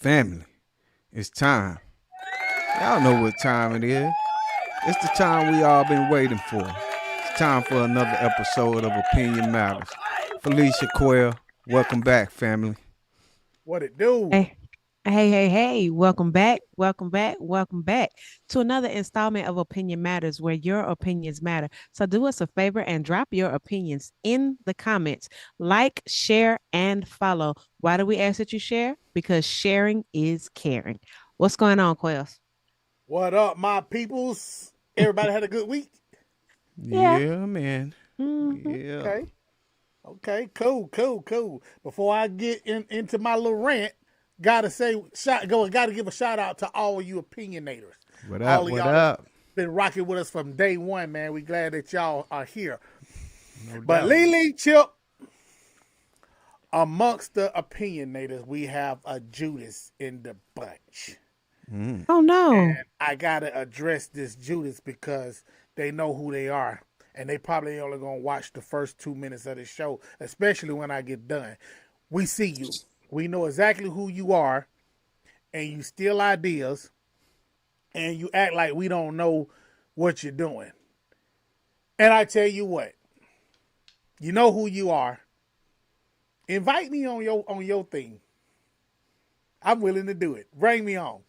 Family, it's time. Y'all know what time it is. It's the time we all been waiting for. It's time for another episode of Opinion Matters. Felicia Quayle, welcome back, family. What it do? Hey, hey. Welcome back to another installment of Opinion Matters where your opinions matter. So do us a favor and drop your opinions in the comments. Like, share, and follow. Why do we ask that you share? Because sharing is caring. What's going on, Quells? What up, my peoples? Everybody had a good week? Yeah. Yeah, man. hmm Yeah. Okay. Okay, cool. Before I get into my little rant, gotta give a shout out to all you opinionators. What up? All of What y'all that's up? been rocking with us from day one, man. We glad that y'all are here. No But doubt. Lily Chip, amongst the opinionators, we have a Judas in the bunch. Mm. Oh, no. I gotta address this Judas because they know who they are. And they probably only gonna watch the first 2 minutes of the show, especially when I get done. We see you. We know exactly who you are, and you steal ideas, and you act like we don't know what you're doing. And I tell you what, you know who you are. Invite me on your thing. I'm willing to do it. Bring me on.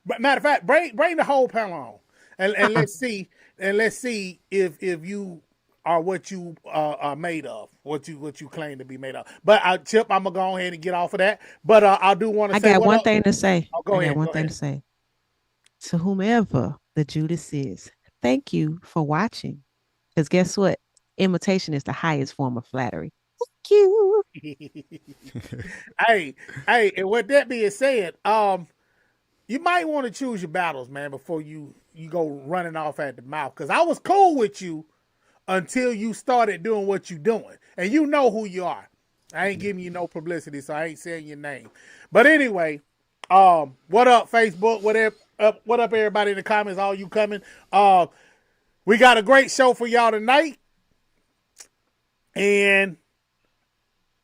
But matter of fact, bring the whole panel on, and let's see if you are what you are made of, what you claim to be made of. But Chip, I'm gonna go ahead and get off of that. But I do want to I say got what one up. thing to say. Oh, I go got ahead, one go thing ahead. to say. To whomever the Judas is, thank you for watching. Because guess what? Imitation is the highest form of flattery. Thank you. hey, and with that being said, you might want to choose your battles, man, before you go running off at the mouth. Because I was cool with you until you started doing what you doing, and you know who you are. I ain't giving you no publicity, so I ain't saying your name. But anyway, what up, Facebook? What up, everybody in the comments? All you coming? We got a great show for y'all tonight, and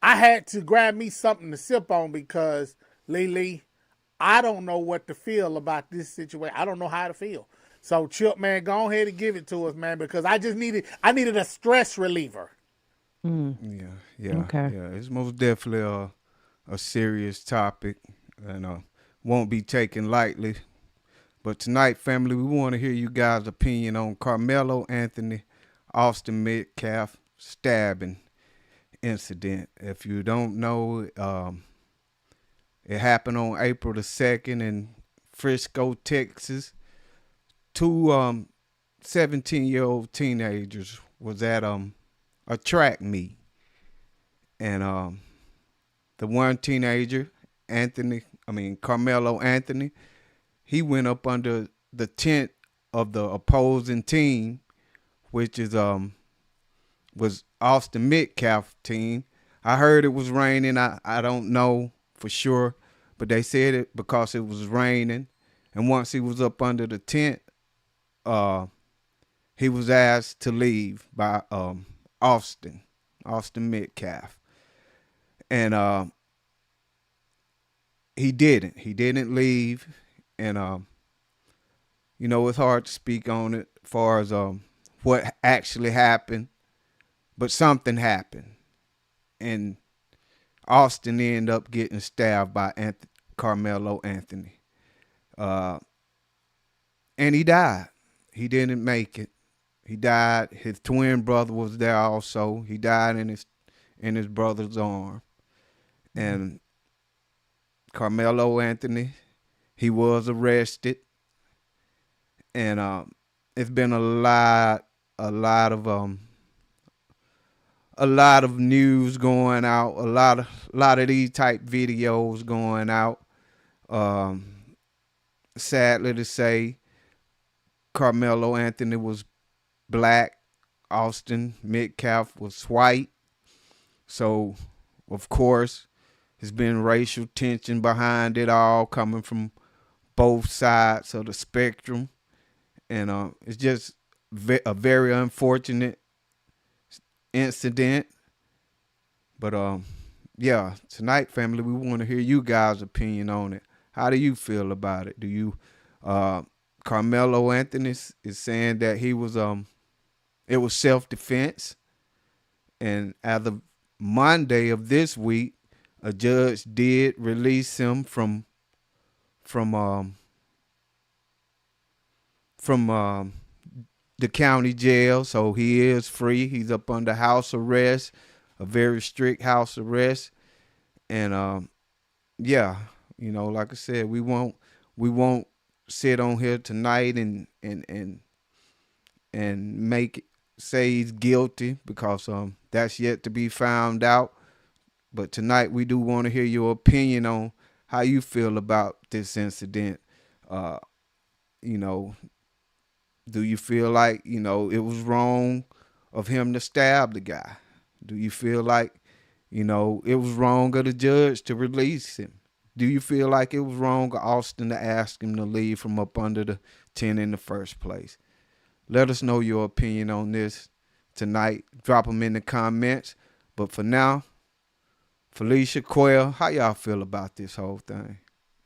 I had to grab me something to sip on because Lily, I don't know what to feel about this situation. I don't know how to feel. So Chip, man, go ahead and give it to us, man, because I needed a stress reliever. Mm, okay. Yeah. It's most definitely a serious topic and won't be taken lightly. But tonight, family, we want to hear you guys' opinion on Carmelo Anthony, Austin Metcalf stabbing incident. If you don't know, it happened on April the 2nd in Frisco, Texas. Two 17-year-old teenagers was at a track meet. And the one teenager, Carmelo Anthony, he went up under the tent of the opposing team, which is was Austin Metcalf team. I heard it was raining. I don't know for sure, but they said it because it was raining. And once he was up under the tent, uh, he was asked to leave by Austin Metcalf, and he didn't. He didn't leave, and it's hard to speak on it as far as what actually happened, but something happened, and Austin ended up getting stabbed by Carmelo Anthony, uh, and he died. He didn't make it. He died. His twin brother was there also. He died in his brother's arm, and Carmelo Anthony, he was arrested, and it's been a lot of a lot of news going out, a lot of these type videos going out. Um, Sadly to say, Carmelo Anthony was black, Austin Metcalf was white, so of course there's been racial tension behind it all, coming from both sides of the spectrum, and it's just a very unfortunate incident. But yeah, tonight, family, we want to hear you guys' opinion on it. How do you feel about it? Do you uh Carmelo Anthony is saying that he was it was self defense, and as of Monday of this week, a judge did release him from um from the county jail, so he is free. He's up under house arrest, a very strict house arrest, and yeah, like I said, we won't sit on here tonight and make say he's guilty, because that's yet to be found out. But tonight we do want to hear your opinion on how you feel about this incident. Uh, you know, do you feel like, it was wrong of him to stab the guy? Do you feel like, it was wrong of the judge to release him? Do you feel like it was wrong of Austin to ask him to leave from up under the tent in the first place? Let us know your opinion on this tonight. Drop them in the comments. But for now, Felicia, Quail, how y'all feel about this whole thing?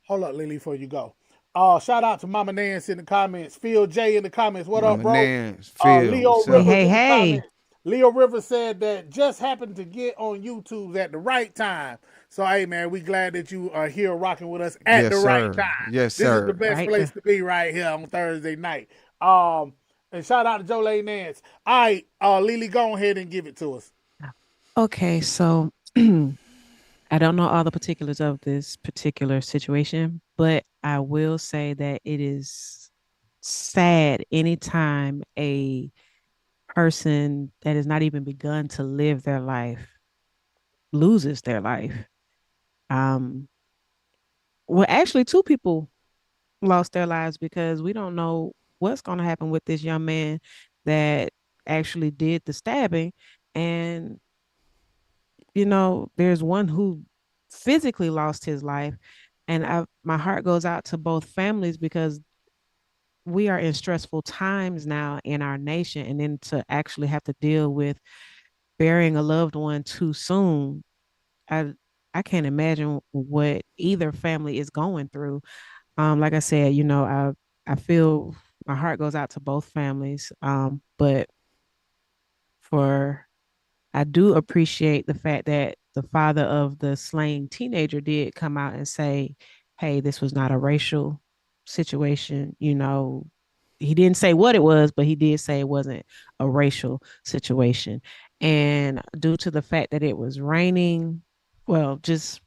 Hold up, Lily, before you go. Shout out to Mama Nance in the comments. Phil J in the comments. What up, Mama bro? Nance, Phil, Leo what's Hey, up? Rivers hey, in the hey. comments. Leo Rivers said that just happened to get on YouTube at the right time. So, hey, man, we glad that you are here rocking with us at Yes, the right sir. time. Yes, This is the sir. best Right place there. to be right here on Thursday night. And shout out to Jolene Nance. All right, Lily, go ahead and give it to us. Okay, so I don't know all the particulars of this particular situation, but I will say that it is sad anytime a person that has not even begun to live their life loses their life. Um, well, actually, two people lost their lives because we don't know what's going to happen with this young man that actually did the stabbing. And, there's one who physically lost his life. And my heart goes out to both families because we are in stressful times now in our nation. And then to actually have to deal with burying a loved one too soon, I, I can't imagine what either family is going through. Like I said, I feel my heart goes out to both families. But for I do appreciate the fact that the father of the slain teenager did come out and say, "Hey, this was not a racial situation." He didn't say what it was, but he did say it wasn't a racial situation. And due to the fact that it was raining, well, just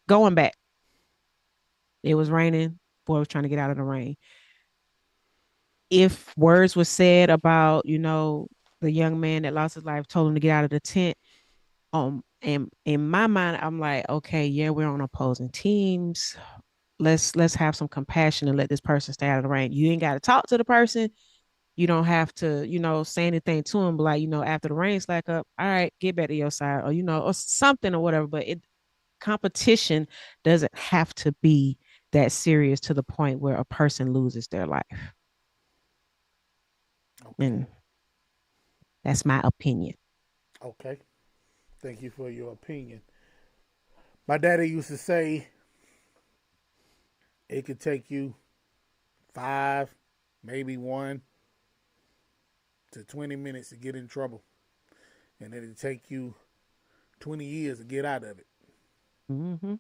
going back, it was raining. Boy was trying to get out of the rain. If words were said about, the young man that lost his life, told him to get out of the tent, and in my mind, I'm like, okay, yeah, we're on opposing teams. Let's have some compassion and let this person stay out of the rain. You ain't got to talk to the person. You don't have to, say anything to him, but like, after the rain slack up, all right, get back to your side, or or something or whatever. But competition doesn't have to be that serious to the point where a person loses their life. Okay. And that's my opinion. Okay. Thank you for your opinion. My daddy used to say it could take you 5, maybe 1 to 20 minutes to get in trouble, and it'll take you 20 years to get out of it. Mm-hmm.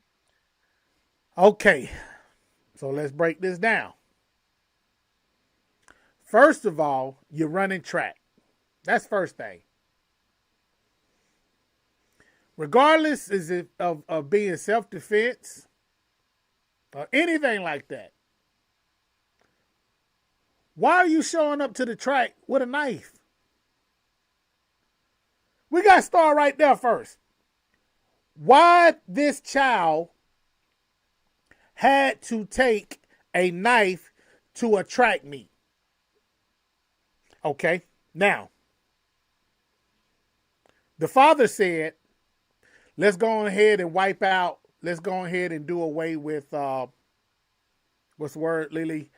Okay, so let's break this down. First of all, you're running track. That's first thing. Regardless is it of being self defense or anything like that. Why are you showing up to the track with a knife? We got to start right there first. Why this child had to take a knife to a track meet? Okay, now the father said, "Let's go ahead and wipe out. Let's go ahead and do away with what's the word, Lily?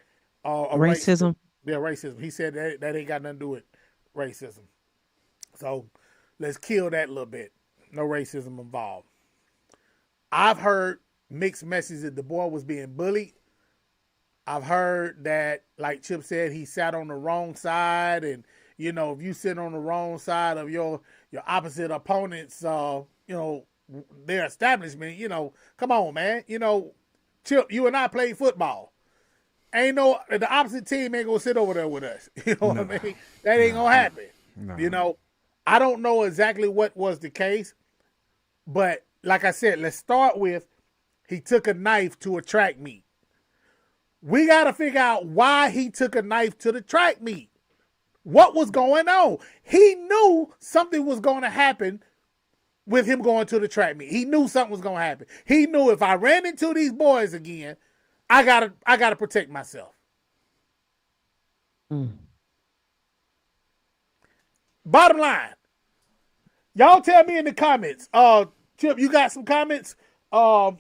A race. Racism. Yeah, racism." He said that ain't got nothing to do with racism. So let's kill that a little bit. No racism involved. I've heard mixed messages that the boy was being bullied. I've heard that, like Chip said, he sat on the wrong side, and if you sit on the wrong side of your opposite opponent's, their establishment, come on, man, Chip, you and I played football. Ain't no the opposite team ain't gonna sit over there with us. You know No, what I mean? That ain't no, gonna happen. You no. know, I don't know exactly what was the case, but like I said, let's start with he took a knife to a track meet. We got to figure out why he took a knife to the track meet. What was going on? He knew something was going to happen with him going to the track meet. He knew something was going to happen. He knew if I ran into these boys again, I gotta protect myself. Mm. Bottom line, y'all tell me in the comments. Chip, you got some comments? Lily,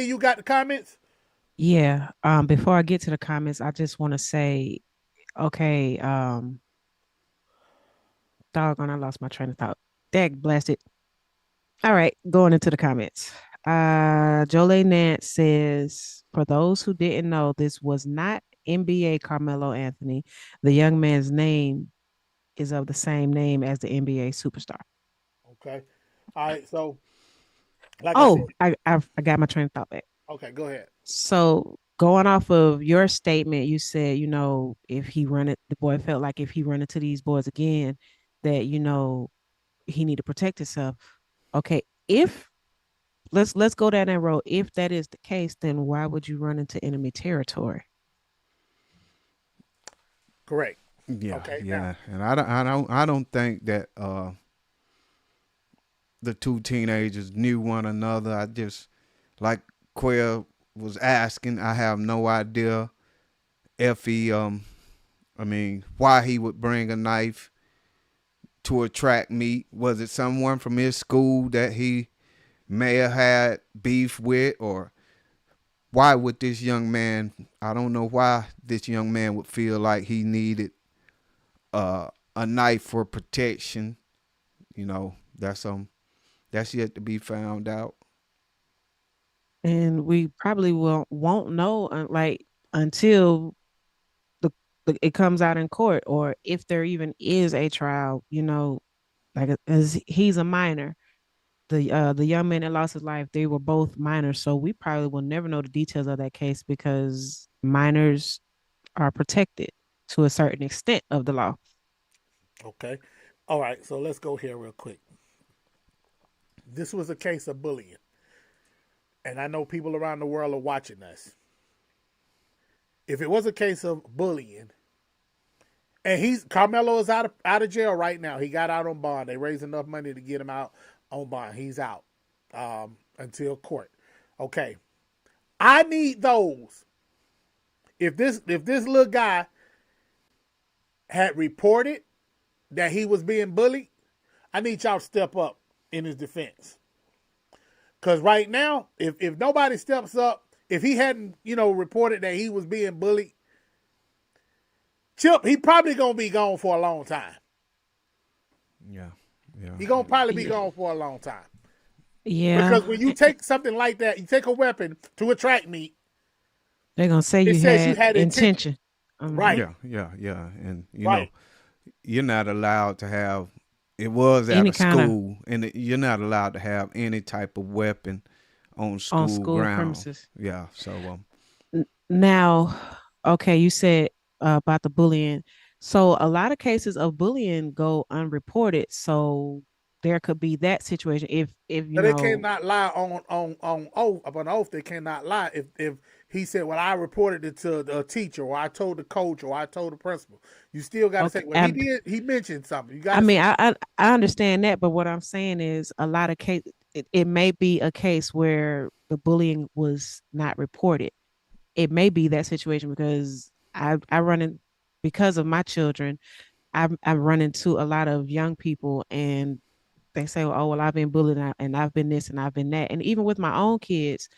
you got the comments? Yeah. Before I get to the comments, I just want to say, okay, doggone, I lost my train of thought. Dag blasted. All right, going into the comments. Jolie Nance says, for those who didn't know, this was not NBA Carmelo Anthony. The young man's name is of the same name as the NBA superstar. Okay. All right. So, like I said, Oh, I got my train of thought back. okay, go ahead. So going off of your statement, you said, if he run it, the boy felt like if he run into these boys again, that he need to protect himself. Okay, if let's go down that road. If that is the case, then why would you run into enemy territory? Correct. Yeah, Okay. Now, yeah, and I don't think that the two teenagers knew one another. I just like Quell was asking. I have no idea if he I mean why he would bring a knife to a track meet. Was it someone from his school that he may have had beef with, or why would this young man? I don't know why this young man would feel like he needed a knife for protection. That's yet to be found out. And we probably won't know until the, it comes out in court, or if there even is a trial. Like as he's a minor. The young man that lost his life, they were both minors, so we probably will never know the details of that case because minors are protected to a certain extent of the law. okay. All right. So let's go here real quick. This was a case of bullying, and I know people around the world are watching us. If it was a case of bullying, and Carmelo is out of jail right now. He got out on bond. They raised enough money to get him out on bond. He's out until court. Okay, I need those. If this little guy had reported that he was being bullied, I need y'all to step up in his defense. Because right now, if nobody steps up, if he hadn't reported that he was being bullied, Chip, he probably gonna be gone for a long time. Yeah, yeah, He gonna probably be Yeah. gone for a long time. Yeah, Because when you take something like that, you take a weapon to a track meet, they're gonna say it you says you had had intention. intention. Right, yeah, yeah, yeah. And right. you're not allowed to have. It was at Any a kind of school, and you're not allowed to have any type of weapon on on school school ground. premises. Yeah. So Now, okay, you said about the bullying. So a lot of cases of bullying go unreported. So there could be that situation if But they cannot lie on oath upon oath. They cannot lie if he said, "Well, I reported it to the teacher, or I told the coach, or I told the principal." You still got to say, okay. "Well, he did. He mentioned something." You got I to mean, say, I understand that, but what I'm saying is a lot of case it may be a case where the bullying was not reported. It may be that situation because I run in because of my children. I run into a lot of young people and they say, oh, well, I've been bullied and I've been this and I've been that. And even with my own kids,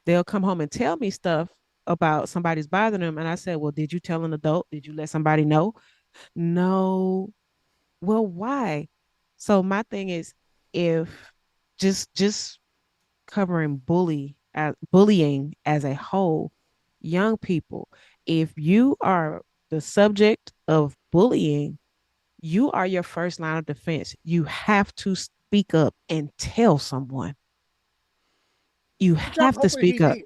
they'll come home and tell me stuff about somebody's bothering them. And I said, well, did you tell an adult? Did you let somebody know? No. Well, why? So my thing is, if just covering bullying as a whole. Young people, if you are the subject of bullying, you are your first line of defense. You have to speak up and tell someone. You Which I'm have to hoping he speak up. did.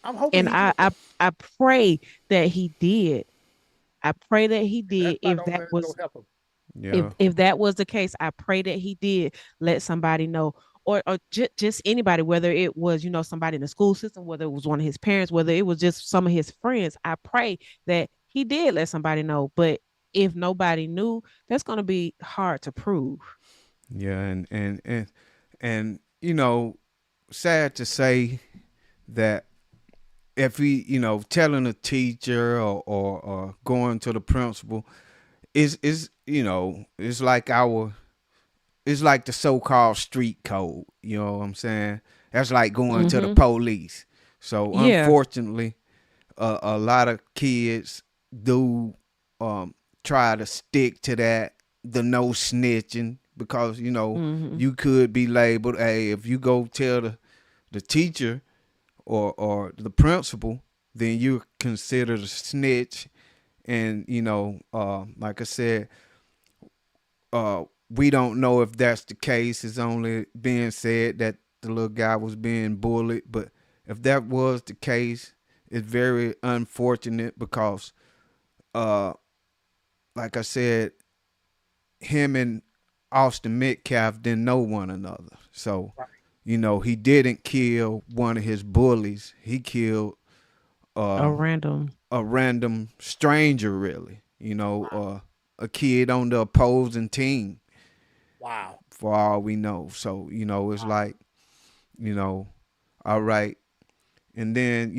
I'm hoping And he did. I pray that he did. I pray that he That's did. about the only thing that's gonna help him. If Yeah. if that was the case, I pray that he did let somebody know, or just anybody, whether it was somebody in the school system, whether it was one of his parents, whether it was just some of his friends. I pray that he did let somebody know. But if nobody knew, that's going to be hard to prove. Yeah, and sad to say that if he, telling a teacher or going to the principal is it's like it's like the so-called street code. You know what I'm saying? That's like going to the Mm-hmm. police. So Yeah. unfortunately, a lot of kids do try to stick to that, the no snitching, because Mm-hmm. you could be labeled, hey, if you go tell the teacher or the principal, then you're considered a snitch. And like I said, we don't know if that's the case. It's only being said that the little guy was being bullied, but if that was the case, it's very unfortunate because, uh, like I said, him and Austin Metcalf didn't know one another. So, Right. he didn't kill one of his bullies. He killed A uh, random. a random stranger, really. A kid on the opposing team, Wow. for all we know. So, it's Wow. like, you know, all right. And then,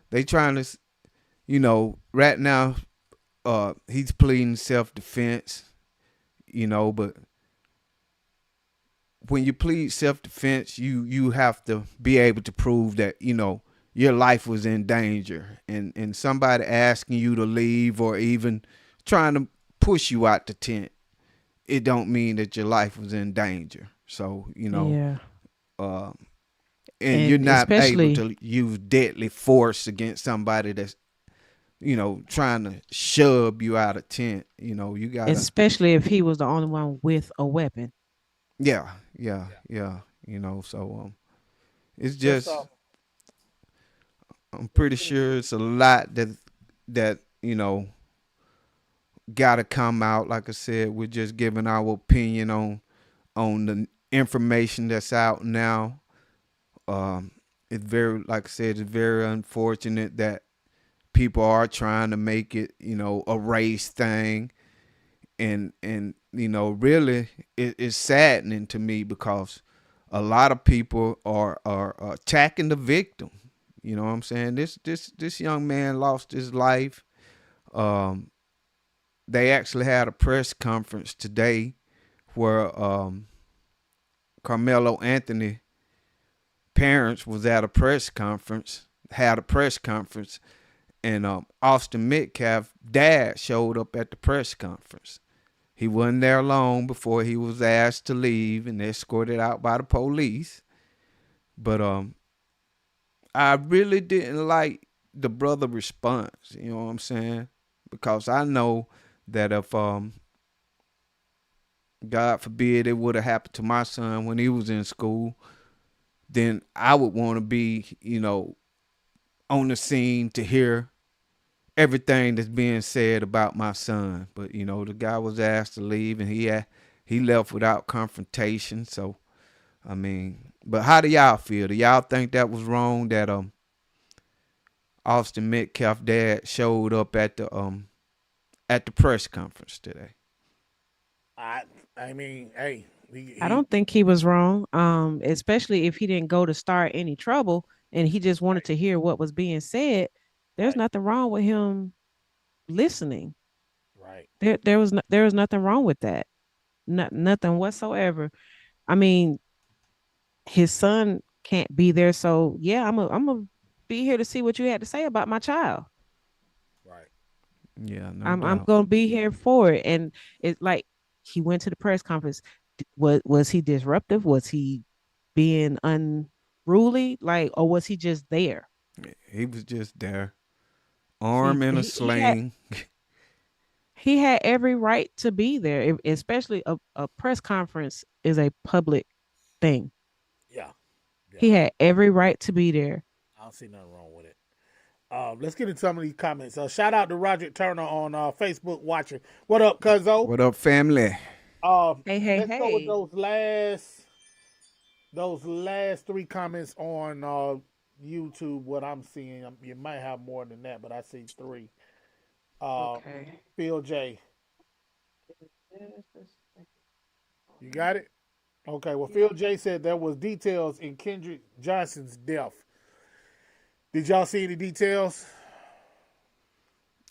they trying to, right now, he's pleading self defense, but when you plead self defense, you have to be able to prove that your life was in danger, and somebody asking you to leave or even trying to push you out the tent, it don't mean that your life was in danger. So Yeah. uh, and you're And not able especially to use deadly force against somebody that's trying to shove you out of tent. You gotta. especially if he was the only one with a weapon. Yeah, yeah, Yeah. yeah. So it's Just just I'm it's pretty really sure it's a lot that gotta come out. Like I said, we're just giving our opinion on the information that's out now. Um, it's very, like I said, it's very unfortunate that people are trying to make it, a race thing, and really, it's saddening to me because a lot of people are attacking the victim. You know what I'm saying? This young man lost his life. Um, they actually had a press conference today where Carmelo Anthony parents was at a press conference, had a press conference, and Austin Metcalf dad showed up at the press conference. He wasn't there long before he was asked to leave and escorted out by the police. But I really didn't like the brother response. You know what I'm saying? Because I know that if God forbid it would have happened to my son when he was in school, then I would want to be, on the scene to hear everything that's being said about my son. But the guy was asked to leave, and he left without confrontation. So I mean, but how do y'all feel? Do y'all think that was wrong that Austin Metcalf dad showed up at the press conference today? I I mean, hey, I he don't think he was wrong, especially if he didn't go to start any trouble and he just wanted right, to hear what was being said. There's right, nothing wrong with him listening. right, There was nothing wrong with that. Nothing whatsoever. I mean, his son can't be there, so yeah, I'm a be here to see what you had to say about my child. right. Yeah, no I'm doubt. gonna be here for it. And it's like he went to the press conference. Was he disruptive? Was he being unreasonable? unruly, like, or was he just there? He was just there, See, arm in a sling. he had every right to be there, especially a press conference is a public thing. Yeah, yeah. He had every right to be there. I don't see nothing wrong with it. Let's get into some of these comments. Shout out to Roger Turner on Facebook watching. What up, Cuzzo? What up, family? Hey, hey, Let's go with hey. those last three comments on YouTube. What I'm seeing, you might have more than that, but I see three. Uh, Okay. Phil J, you got it. Okay. Well, Phil J said there was details in Kendrick Johnson's death. Did y'all see any details?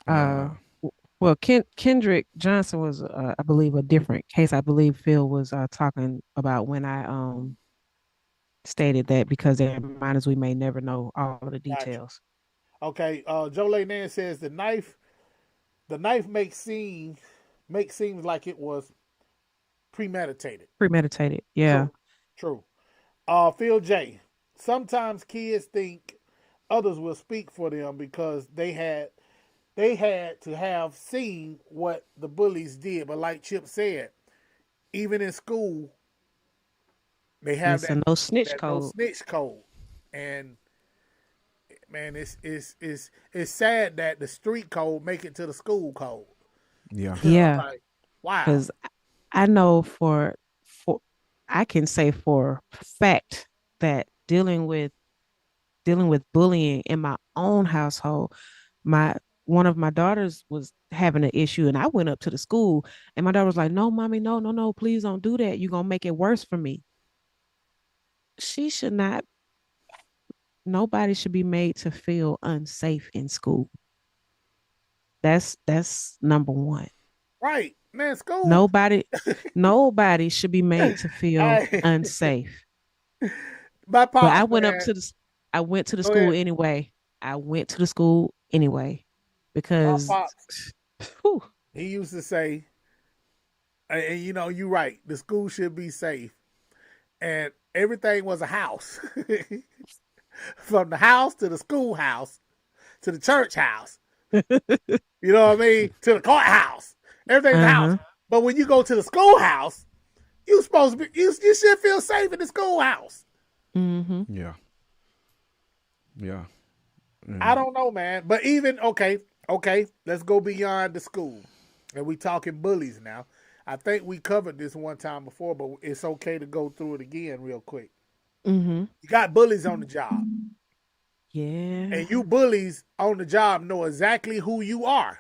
Uh, Uh, well, Kendrick Johnson was, I believe, a different case. I believe Phil was talking about when I stated that because they're minors, we may never know all of the Gotcha. details. Okay. Joe Nan says the knife makes seems like it was premeditated. Premeditated. Yeah. True. True. Phil J. Sometimes kids think others will speak for them because they had to have seen what the bullies did. But like Chip said, even in school, they have It's that a no snitch that no code. snitch code. And man, it's sad that the street code make it to the school code. yeah, Yeah. Like, wow. Because I know for I can say for fact that dealing with bullying in my own household, my one of my daughters was having an issue and I went up to the school and my daughter was like, "No, mommy, no, no, no, please don't do that. You're gonna make it worse for me." She should not Nobody should be made to feel unsafe in school. That's number one. Right, man. School. Nobody nobody should be made to feel I, unsafe. my But pops, man. I went to the Go school ahead. anyway. I went to the school anyway My because pops. whew, He used to say, and you're right. The school should be safe, and everything was a house, from the house to the schoolhouse to the church house. You know what I mean? To the courthouse. Everything's a house. uh-huh. But when you go to the schoolhouse, you supposed to be. You should feel safe in the schoolhouse. Mm-hmm. yeah, yeah. I And don't know, man. But even okay, let's go beyond the school, and we talking bullies now. I think we covered this one time before, but it's okay to go through it again real quick. Mm-hmm. You got bullies on the job, Yeah. and you bullies on the job know exactly who you are.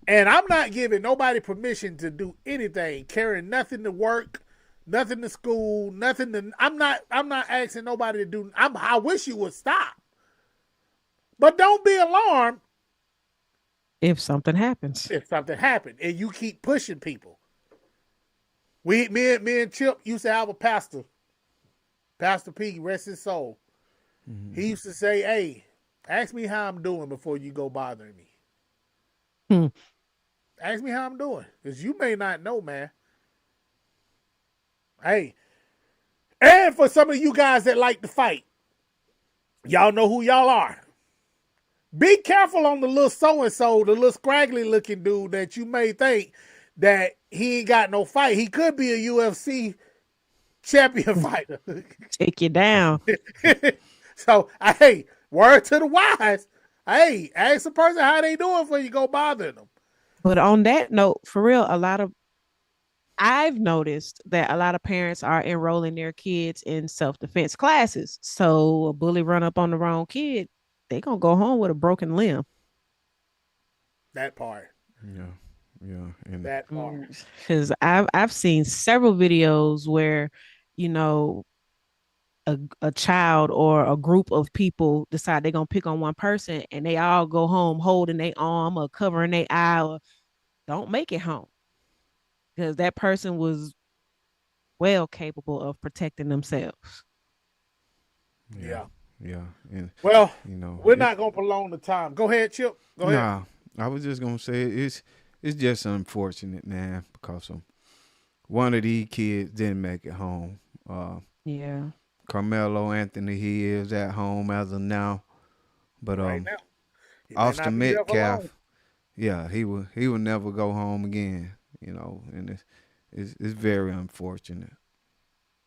And I'm not giving nobody permission to do anything, carrying nothing to work, nothing to school, nothing to. I'm not asking nobody to do. I wish you would stop, but don't be alarmed If something happens. if something happened and you keep pushing people. Me and Chip used to have a pastor, Pastor P, rest his soul. mhm. He used to say, "Hey, ask me how I'm doing before you go bothering me. Hmm. Ask me how I'm doing, because you may not know, man. Hey, and for some of you guys that like to fight, y'all know who y'all are. Be careful on the little so and so, the little scraggly looking dude that you may think that he ain't got no fight. He could be a UFC champion fighter." Take you down. So, hey, word to the wise. Hey, ask the person how they doing before you go bothering them. But on that note, for real, I've noticed that a lot of parents are enrolling their kids in self-defense classes. So a bully run up on the wrong kid, they gonna go home with a broken limb. That part. Yeah, yeah. And That part. Because I've seen several videos where, you know, a child or a group of people decide they're gonna pick on one person and they all go home holding their arm or covering their eye or don't make it home because that person was well capable of protecting themselves. yeah, Yeah. yeah. And Well, you know, we're not gonna prolong the time. Go ahead, Chip. Go ahead. nah. I was just gonna say it's just unfortunate, man, because one of these kids didn't make it home. Yeah. Carmelo Anthony, he is at home as of now. But right now. He may not Austin be there for long. Metcalf, yeah, he will never go home again. And it's very unfortunate.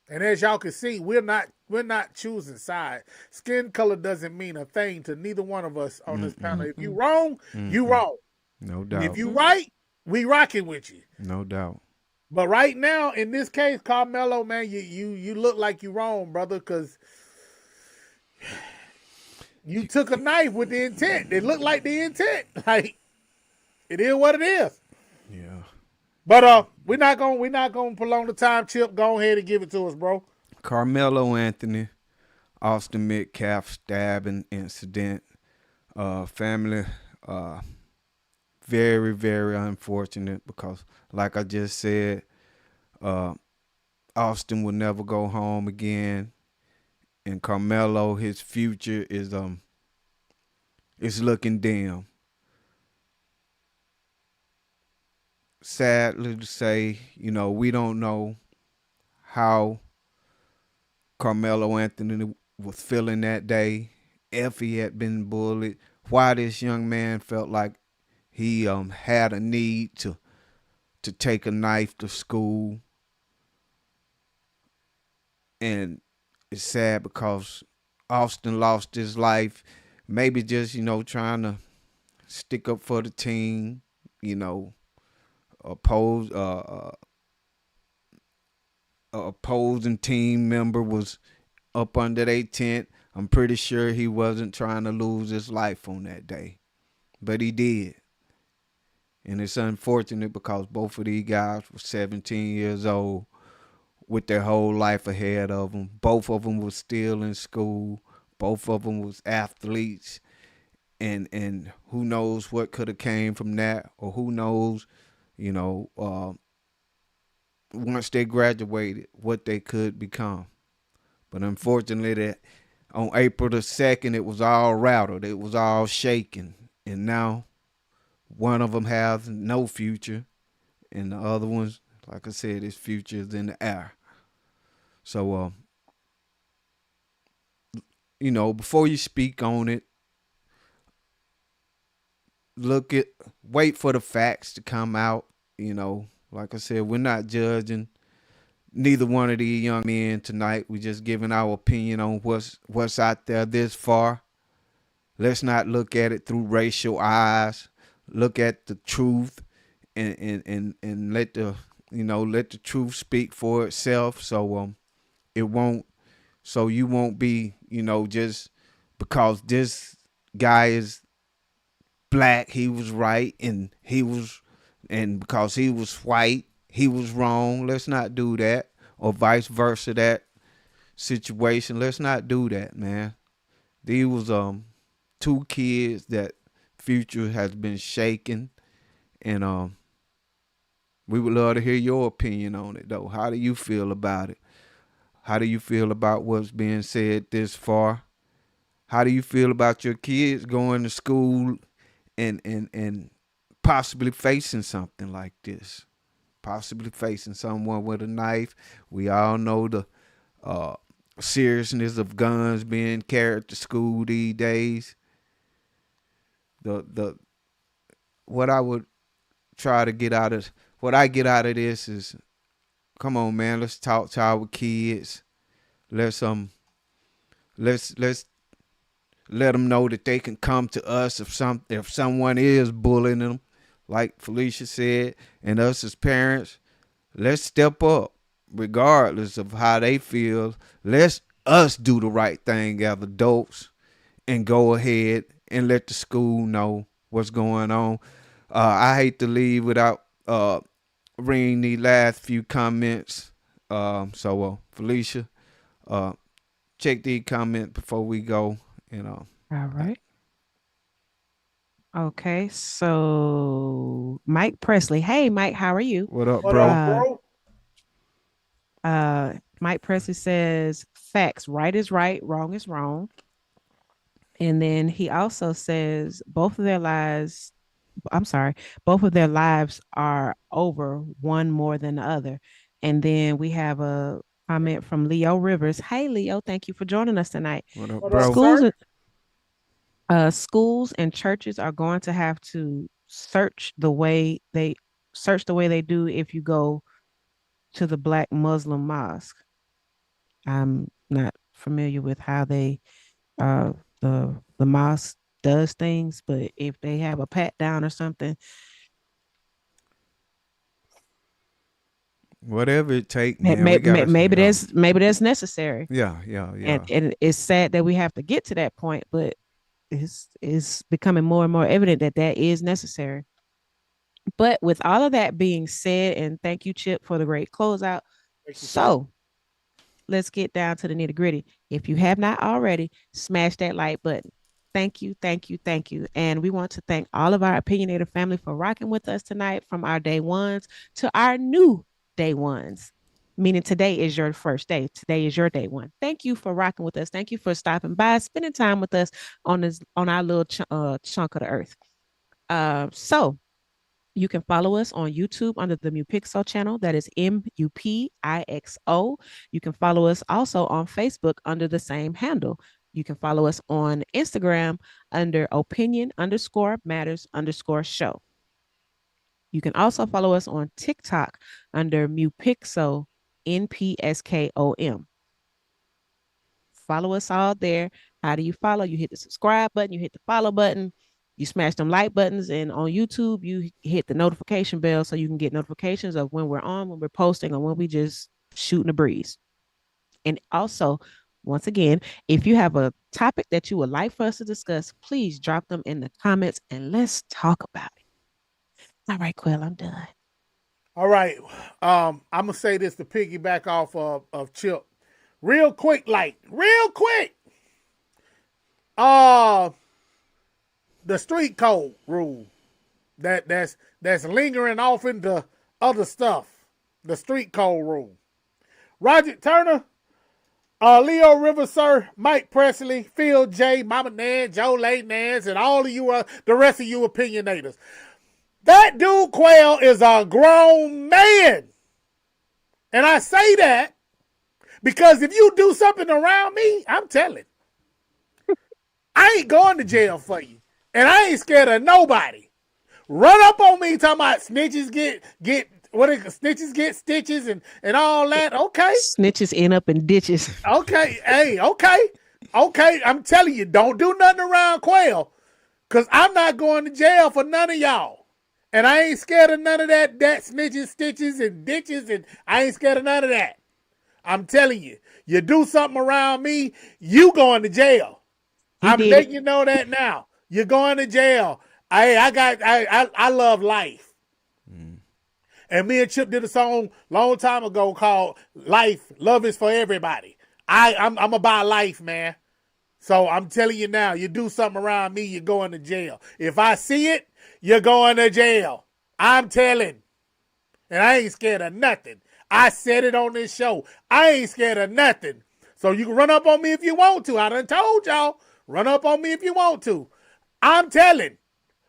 And as y'all can see, we're not choosing side. Skin color doesn't mean a thing to neither one of us on this panel. Mm-mm, If you Mm-mm. wrong, you mm-mm. wrong. No And if doubt. you Mm-mm. right, we rocking with you. No doubt. But right now, in this case, Carmelo, man, you look like you wrong, brother, because you took a knife with the intent. It looked like the intent. Like it is what it is. Yeah. But we're not gonna prolong the time. Chip, go ahead and give it to us, bro. Carmelo Anthony, Austin Metcalf stabbing incident. Family, uh, very, very unfortunate because, like I just said, uh, Austin will never go home again, and Carmelo, his future is looking dim. Sadly to say, we don't know how Carmelo Anthony was feeling that day, if he had been bullied, why this young man felt like he had a need to take a knife to school. And it's sad because Austin lost his life, maybe just, trying to stick up for the team, you know, oppose a opposing team member was up under their tent. I'm pretty sure he wasn't trying to lose his life on that day, but he did. And it's unfortunate because both of these guys were 17 years old with their whole life ahead of them. Both of them was still in school. Both of them was athletes, and who knows what could have came from that, or who knows, you know, uh, once they graduated, what they could become. But unfortunately, that on April the 2nd, it was all rattled. It was all shaken, and now one of them has no future, and the other one's, like I said, his future is in the air. So, before you speak on it, look at, wait for the facts to come out. Like I said, we're not judging neither one of these young men tonight. We're just giving our opinion on what's out there this far. Let's not look at it through racial eyes. Look at the truth, and let the truth speak for itself. It won't so you won't be, just because this guy is black, he was right, and because he was white, he was wrong. Let's not do that. Or vice versa, that situation. Let's not do that, man. These was two kids that future has been shaken, and we would love to hear your opinion on it though. How do you feel about it? How do you feel about what's being said this far? How do you feel about your kids going to school and possibly facing something like this? Possibly facing someone with a knife. We all know the uh, seriousness of guns being carried to school these days. The what I would try to get out of what I get out of this is, come on, man, let's talk to our kids. Let's let's let them know that they can come to us if someone is bullying them, like Felicia said, and us as parents, let's step up, regardless of how they feel. Let's us do the right thing as adults and go ahead and let the school know what's going on. I hate to leave without reading the last few comments. Felicia, uh, check these comments before we go. You know, All right. Okay. So Mike Presley. Hey, Mike, how are you? what up, What up, bro? Uh, bro? Mike Presley says facts. Right is right. Wrong is wrong. And then he also says both of their lives, I'm sorry, both of their lives are over, one more than the other. And then we have a comment from Leo Rivers. Hey, Leo, thank you for joining us tonight. What up, What up, bro? Schools, sir? schools and churches are going to have to search the way they do if you go to the Black Muslim mosque. I'm not familiar with how they uh the mosque does things, but if they have a pat down or something, Whatever it take, man. We gotta, maybe that's necessary. yeah, yeah, And yeah. it's sad that we have to get to that point, but it's becoming more and more evident that that is necessary. But with all of that being said, and thank you, Chip, for the great closeout. Thank you, sir. So let's get down to the nitty gritty. If you have not already, smash that like button. Thank you, thank you, thank you. And we want to thank all of our opinionated family for rocking with us tonight, from our day ones to our new day ones. Meaning today is your first day. Today is your day one. Thank you for rocking with us. Thank you for stopping by, spending time with us on our little chunk of the earth. So you can follow us on YouTube under the Mupixo channel. That is MUPIXO. You can follow us also on Facebook under the same handle. You can follow us on Instagram under opinion_matters_show. You can also follow us on TikTok under Mupixo, NPSKOM. Follow us all there. How do you follow? You hit the subscribe button, you hit the follow button, you smash them like buttons, and on YouTube, you hit the notification bell so you can get notifications of when we're on, when we're posting, or when we just shooting a breeze. And also, once again, if you have a topic that you would like for us to discuss, please drop them in the comments and let's talk about it. All right, Quill, I'm done. All right. I'm gonna say this to piggyback off of Chip. Real quick, real quick. The street code rule that's lingering off into other stuff. The street code rule. Roger Turner, Leo Rivers, sir, Mike Presley, Phil J, Mama Nan, Joe Lay Nance, and all of you, the rest of you opinionators. That dude Quail is a grown man. And I say that because if you do something around me, I'm telling. I ain't going to jail for you. And I ain't scared of nobody. Run up on me talking about snitches snitches get stitches and all that. Okay. Snitches end up in ditches. Okay. Hey, okay. Okay. I'm telling you, don't do nothing around Quail. Cause I'm not going to jail for none of y'all. And I ain't scared of none of that snitches, stitches, and ditches, and I ain't scared of none of that. I'm telling you, you do something around me, you going to jail. I'm letting you know that now. You're going to jail. I love life. And me and Chip did a song long time ago called Life, Love is for Everybody. I'm about life, man. So I'm telling you now, you do something around me, you're going to jail. If I see it, you're going to jail. I'm telling. And I ain't scared of nothing. I said it on this show. I ain't scared of nothing. So you can run up on me if you want to. I done told y'all. Run up on me if you want to. I'm telling.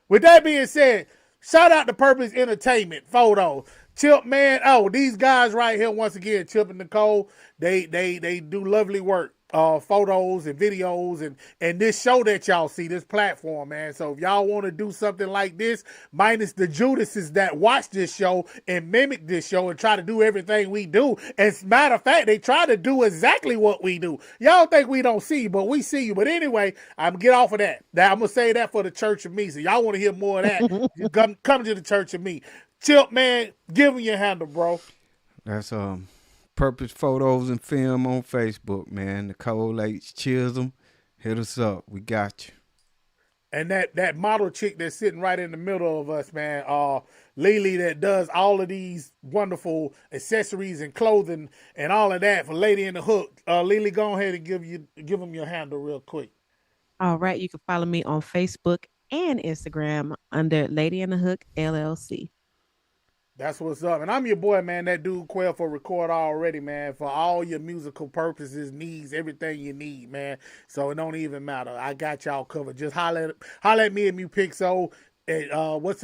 With that being said, shout out to Purpose Entertainment Photo. Chip, man. Oh, these guys right here, once again, Chip and Nicole, they do lovely work. Photos and videos and this show that y'all see, this platform, man. So if y'all want to do something like this, minus the Judases that watch this show and mimic this show and try to do everything we do. As a matter of fact, they try to do exactly what we do. Y'all think we don't see you, but we see you. But anyway, I'm get off of that. Now I'm gonna say that for the Church of Me. So y'all want to hear more of that? come to the Church of Me. Chip, man, give me your handle, bro. That's Purpose Photos and Film on Facebook, man. Nicole H. Chisholm, hit us up. We got you. And that model chick that's sitting right in the middle of us, man, Lily, that does all of these wonderful accessories and clothing and all of that for Lady in the Hook. Lily, go ahead and give them your handle real quick. All right, you can follow me on Facebook and Instagram under Lady in the Hook LLC. That's what's up. And I'm your boy, man, that dude Quail for Record Already, man, for all your musical purposes, needs, everything you need, man. So it don't even matter. I got y'all covered. Just holler at me at Mupixo. What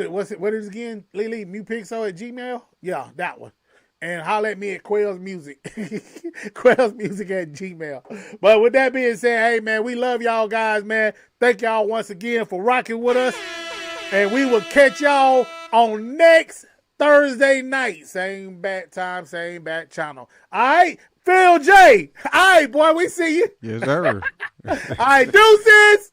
is it again, Lily? Mupixo at Gmail? Yeah, that one. And holler at me at Quail's Music. Quail's Music at Gmail. But with that being said, hey, man, we love y'all guys, man. Thank y'all once again for rocking with us. And we will catch y'all on next Thursday night. Same bat time, same bat channel. All right? Phil J. All right, boy, we see you. Yes, sir. All right, deuces.